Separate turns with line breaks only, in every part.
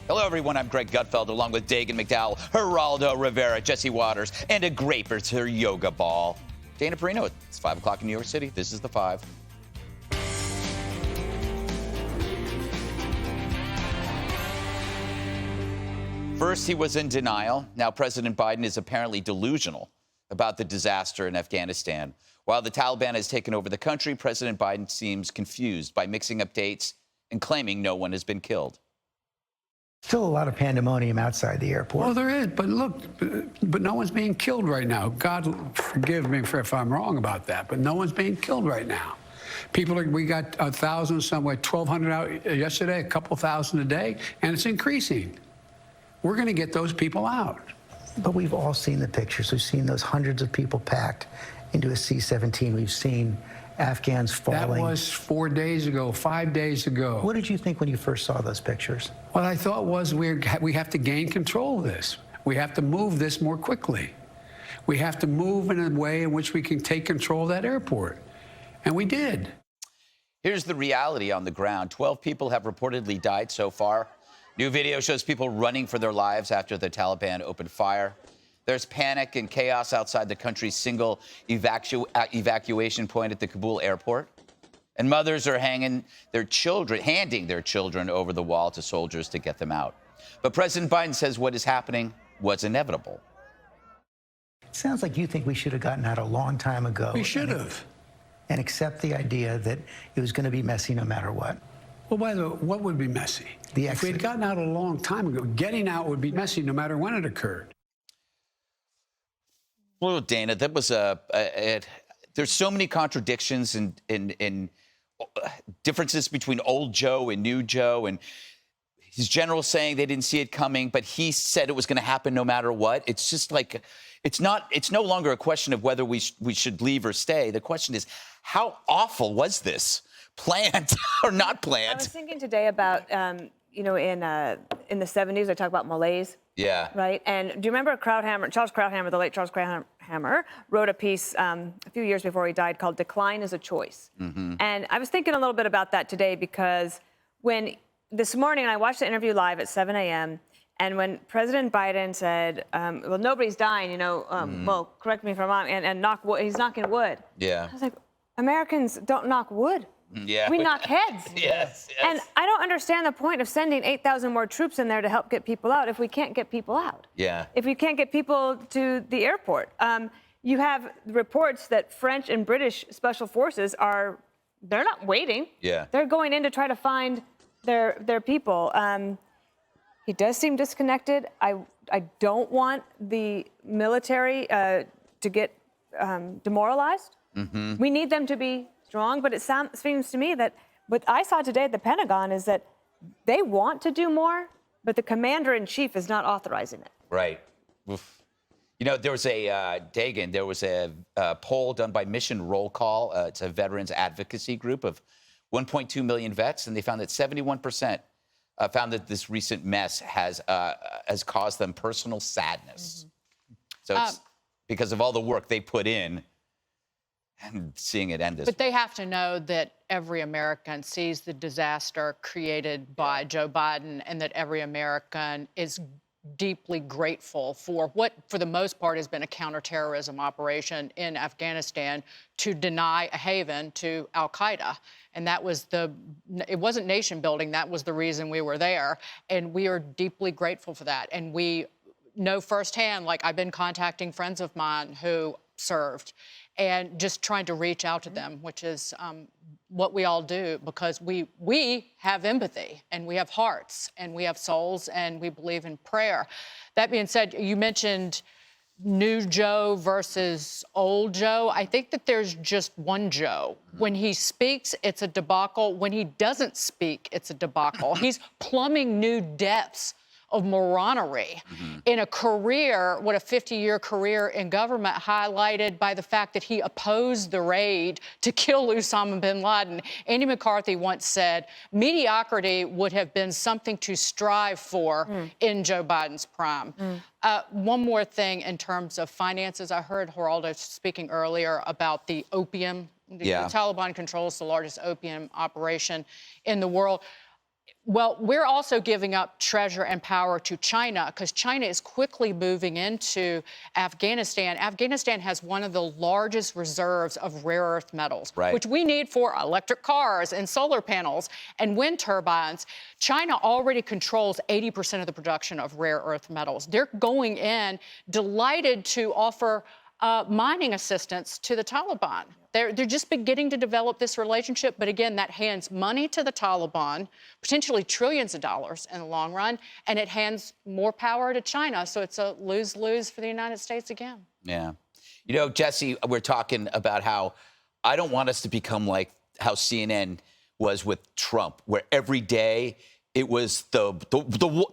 Hello, everyone. I'm Greg Gutfeld, along with Dagan McDowell, Geraldo Rivera, Jesse Waters, and a grape for her yoga ball. Dana Perino, it's 5 o'clock in New York City. This is The Five. First, he was in denial. Now, President Biden is apparently delusional about the disaster in Afghanistan. While the Taliban has taken over the country, President Biden seems confused by mixing up dates and claiming no one has been killed.
Still a lot of pandemonium outside the airport.
Well, there is, but look, but no one's being killed right now. God forgive me if I'm wrong about that, but no one's being killed right now. We got 1,000 somewhere, 1,200 out yesterday, a couple thousand a day, and it's increasing. We're going to get those people out.
But we've all seen the pictures. We've seen those hundreds of people packed into a C-17. We've seen Afghans falling.
That was 4 days ago, 5 days ago.
What did you think when you first saw those pictures?
What I thought was we have to gain control of this. We have to move this more quickly. We have to move in a way in which we can take control of that airport. And we did.
Here's the reality on the ground. 12 people have reportedly died so far. New video shows people running for their lives after the Taliban opened fire. There's panic and chaos outside the country's single evacuation point at the Kabul airport. And mothers are handing their children over the wall to soldiers to get them out. But President Biden says what is happening was inevitable.
It sounds like you think we should have gotten out a long time ago.
We should have.
And accept the idea that it was going to be messy no matter what.
Well, by the way, what would be messy?
The
if we had
exit.
gotten out a long time ago, getting out would be messy no matter when it occurred.
Well, Dana, that was there's so many contradictions and differences between old Joe and new Joe, and his generals saying they didn't see it coming, but he said it was going to happen no matter what. It's just like, it's no longer a question of whether we should leave or stay. The question is, how awful was this? Planned or not planned?
I was thinking today about, in the 70s, I talk about malaise.
Yeah.
Right? And do you remember Charles Krauthammer, the late Charles Krauthammer, wrote a piece a few years before he died called Decline is a Choice. Mm-hmm. And I was thinking a little bit about that today because this morning I watched the interview live at 7 a.m., and when President Biden said, well, nobody's dying, well, correct me if I'm wrong, and he's knocking wood.
Yeah.
I was like, Americans don't knock wood.
Yeah.
We knock heads.
Yes.
And I don't understand the point of sending 8,000 more troops in there to help get people out if we can't get people out.
Yeah.
If we can't get people to the airport. You have reports that French and British special forces they're not waiting.
Yeah.
They're going in to try to find their people. He does seem disconnected. I don't want the military to get demoralized. Mm-hmm. We need them to be strong, but it seems to me that what I saw today at the Pentagon is that they want to do more, but the commander-in-chief is not authorizing it.
Right. Oof. There was a poll done by Mission Roll Call. It's a veterans advocacy group of 1.2 million vets, and they found that 71% found that this recent mess has caused them personal sadness. Mm-hmm. So it's because of all the work they put in and seeing it end this way.
But they have to know that every American sees the disaster created by Joe Biden and that every American is deeply grateful for what, for the most part, has been a counterterrorism operation in Afghanistan to deny a haven to al-Qaeda. And it wasn't nation building. That was the reason we were there. And we are deeply grateful for that. And we know firsthand, like I've been contacting friends of mine who served and just trying to reach out to them, which is what we all do, because we have empathy and we have hearts and we have souls and we believe in prayer. That being said, you mentioned new Joe versus old Joe. I think that there's just one Joe. When he speaks, it's a debacle. When he doesn't speak, it's a debacle. He's plumbing new depths of moronery in a career, what a 50-year career in government, highlighted by the fact that he opposed the raid to kill Osama bin Laden. Andy McCarthy once said, mediocrity would have been something to strive for in Joe Biden's prime. One more thing in terms of finances. I heard Geraldo speaking earlier about the opium. The Taliban controls the largest opium operation in the world. Well, we're also giving up treasure and power to China because China is quickly moving into Afghanistan. Afghanistan has one of the largest reserves of rare earth metals,
Right.
which we need for electric cars and solar panels and wind turbines. China already controls 80% of the production of rare earth metals. They're going in delighted to offer mining assistance to the Taliban. They're just beginning to develop this relationship. But again, that hands money to the Taliban, potentially trillions of dollars in the long run, and it hands more power to China. So it's a lose-lose for the United States again.
Yeah. You know, Jesse, we're talking about how I don't want us to become like how CNN was with Trump, where every day it was the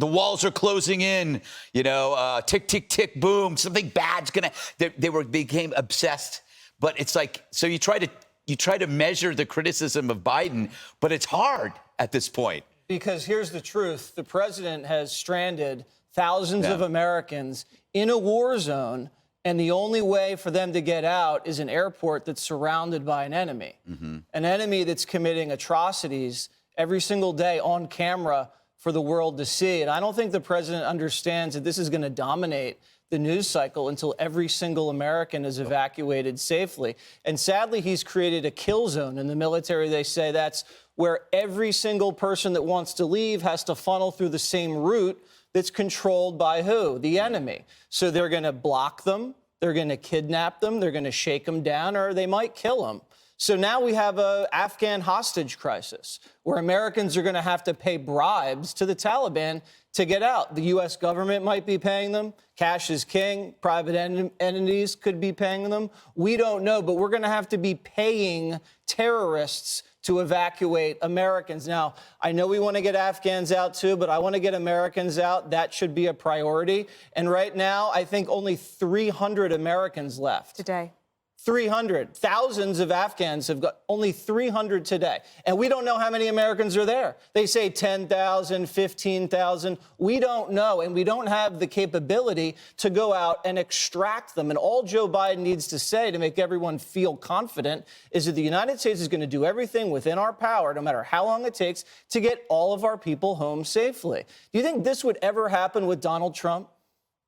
walls are closing in, you know, tick, tick, tick, boom, something bad's gonna, they became obsessed. But it's like, so you try to measure the criticism of Biden, but it's hard at this point.
Because here's the truth. The president has stranded thousands of Americans in a war zone, and the only way for them to get out is an airport that's surrounded by an enemy. An enemy that's committing atrocities every single day on camera for the world to see. And I don't think the president understands that this is going to dominate the news cycle until every single American is evacuated safely. And sadly, he's created a kill zone. In the military, they say that's where every single person that wants to leave has to funnel through the same route that's controlled by who? The enemy. So they're going to block them, they're going to kidnap them, they're going to shake them down, or they might kill them. So now we have an Afghan hostage crisis where Americans are going to have to pay bribes to the Taliban to get out. The U.S. government might be paying them. Cash is king. Private entities could be paying them. We don't know, but we're going to have to be paying terrorists to evacuate Americans. Now, I know we want to get Afghans out too, but I want to get Americans out. That should be a priority. And right now, I think only 300 Americans left.
Today.
300. Thousands of Afghans have got only 300 today. And we don't know how many Americans are there. They say 10,000, 15,000. We don't know. And we don't have the capability to go out and extract them. And all Joe Biden needs to say to make everyone feel confident is that the United States is going to do everything within our power, no matter how long it takes, to get all of our people home safely. Do you think this would ever happen with Donald Trump?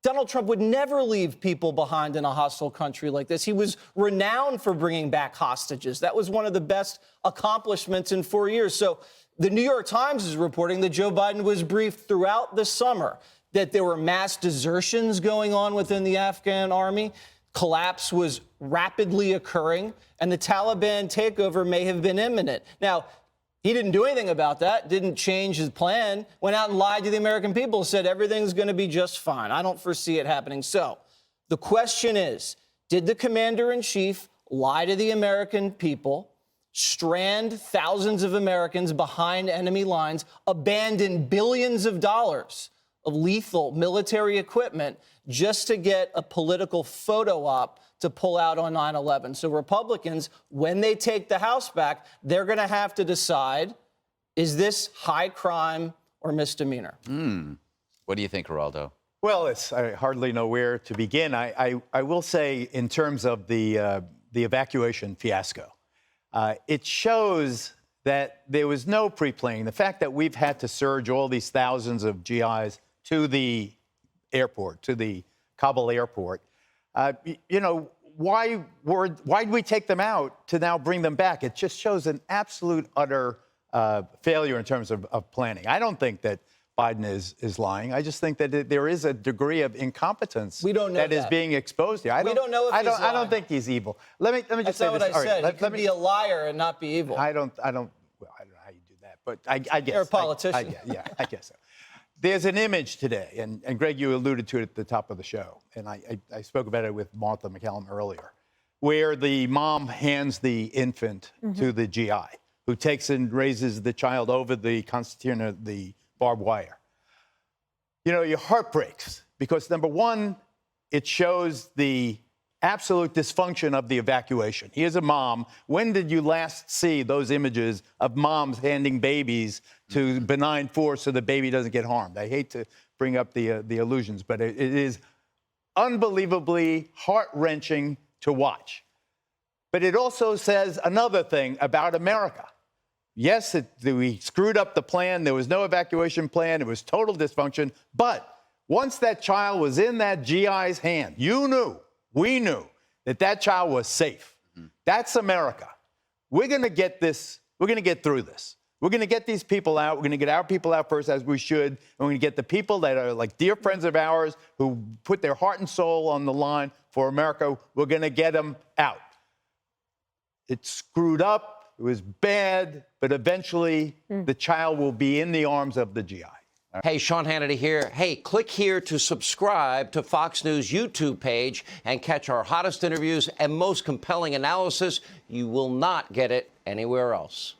Donald Trump would never leave people behind in a hostile country like this. He was renowned for bringing back hostages. That was one of the best accomplishments in 4 years. So the New York Times is reporting that Joe Biden was briefed throughout the summer that there were mass desertions going on within the Afghan army. Collapse was rapidly occurring, and the Taliban takeover may have been imminent. Now, he didn't do anything about that, didn't change his plan, went out and lied to the American people, said everything's going to be just fine. I don't foresee it happening. So the question is, did the commander-in-chief lie to the American people, strand thousands of Americans behind enemy lines, abandon billions of dollars of lethal military equipment just to get a political photo op to pull out on 9/11. So Republicans, when they take the House back, they're going to have to decide, is this high crime or misdemeanor?
What do you think, Geraldo?
Well, I hardly know where to begin. I will say, in terms of the evacuation fiasco, it shows that there was no pre-planning. The fact that we've had to surge all these thousands of GIs to the airport, to the Kabul airport, you know, why did we take them out to now bring them back? It just shows an absolute, utter failure in terms of planning. I don't think that Biden is lying. I just think that there is a degree of incompetence
We don't know
that is being exposed here.
We don't know if
I
he's
don't
lying.
think he's evil. Let me just
That's
say
not
this.
what I said. He could be a liar and not be evil.
I don't. Well, I don't know how you do that, but I guess
You're a politician.
I guess so. There's an image today, and Greg, you alluded to it at the top of the show, and I spoke about it with Martha McCallum earlier, where the mom hands the infant to the GI, who takes and raises the child over the concertina, the barbed wire. You know, your heart breaks because, number one, it shows the absolute dysfunction of the evacuation. Here's a mom. When did you last see those images of moms handing babies to benign force so the baby doesn't get harmed? I hate to bring up the illusions, but it is unbelievably heart-wrenching to watch. But it also says another thing about America. Yes, we screwed up the plan. There was no evacuation plan. It was total dysfunction. But once that child was in that GI's hand, we knew that child was safe. That's America. We're going to get this. We're going to get through this. We're going to get these people out. We're going to get our people out first, as we should. And we're going to get the people that are like dear friends of ours who put their heart and soul on the line for America. We're going to get them out. It's screwed up. It was bad. But eventually, the child will be in the arms of the GI.
Hey, Sean Hannity here. Hey, click here to subscribe to Fox News YouTube page and catch our hottest interviews and most compelling analysis. You will not get it anywhere else.